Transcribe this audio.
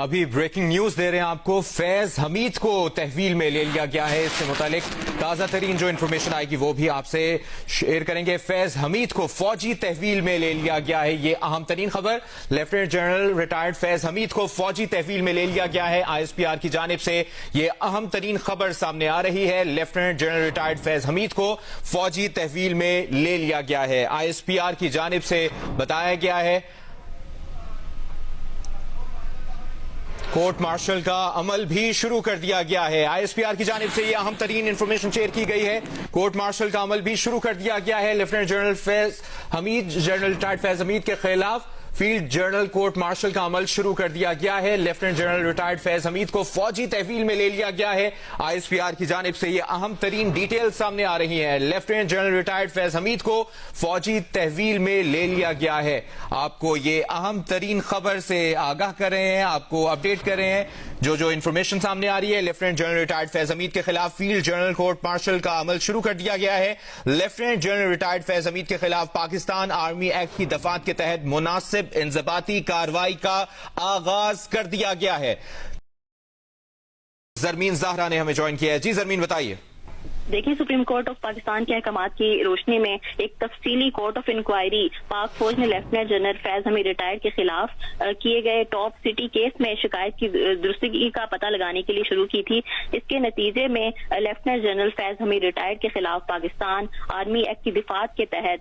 ابھی breaking news دے رہے ہیں آپ کو، فیض حمید کو تحویل میں لے لیا گیا ہے۔ اس سے متعلق تازہ ترین جو انفارمیشن آئے گی وہ بھی آپ سے شیئر کریں گے۔ فیض حمید کو فوجی تحویل میں لے لیا گیا ہے، یہ اہم ترین خبر۔ لیفٹیننٹ جنرل ریٹائرڈ فیض حمید کو فوجی تحویل میں لے لیا گیا ہے۔ آئی ایس پی آر کی جانب سے یہ اہم ترین خبر سامنے آ رہی ہے۔ لیفٹیننٹ جنرل ریٹائرڈ فیض حمید کو فوجی تحویل میں لے لیا گیا ہے، آئی ایس پی آر کی جانب سے بتایا گیا ہے۔ کورٹ مارشل کا عمل بھی شروع کر دیا گیا ہے، آئی ایس پی آر کی جانب سے یہ اہم ترین انفارمیشن شیئر کی گئی ہے۔ کورٹ مارشل کا عمل بھی شروع کر دیا گیا ہے۔ لیفٹیننٹ جنرل فیض حمید، جنرل ریٹائرڈ فیض حمید کے خلاف فیلڈ جنرل کورٹ مارشل کا عمل شروع کر دیا گیا ہے۔ لیفٹیننٹ جنرل ریٹائرڈ فیض حمید کو فوجی تحویل میں لے لیا گیا ہے۔ آئی ایس پی آر کی جانب سے یہ اہم ترین ڈیٹیل سامنے آ رہی ہیں۔ لیفٹیننٹ جنرل ریٹائرڈ فیض حمید کو فوجی تحویل میں لے لیا گیا ہے۔ آپ کو یہ اہم ترین خبر سے آگاہ کر رہے ہیں، آپ کو اپڈیٹ کر رہے ہیں جو انفارمیشن سامنے آ رہی ہے۔ لیفٹیننٹ جنرل ریٹائرڈ فیض حمید کے خلاف فیلڈ جنرل کورٹ مارشل کا عمل شروع کر دیا گیا ہے۔ لیفٹیننٹ جنرل ریٹائرڈ فیض حمید کے خلاف پاکستان آرمی ایکٹ کی دفعات کے تحت مناسب انضباطی کارروائی کا آغاز کر دیا گیا ہے۔ زرمین زہرا نے ہمیں جوائن کیا ہے۔ جی زرمین بتائیے۔ دیکھیں، سپریم کورٹ آف پاکستان کے احکامات کی روشنی میں ایک تفصیلی کورٹ آف انکوائری پاک فوج نے لیفٹیننٹ جنرل فیض حمید ریٹائرڈ کے خلاف کیے گئے ٹاپ سٹی کیس میں شکایت کی درستگی کا پتہ لگانے کے لیے شروع کی تھی۔ اس کے نتیجے میں لیفٹیننٹ جنرل فیض حمید ریٹائرڈ کے خلاف پاکستان آرمی ایکٹ کی دفعات کے تحت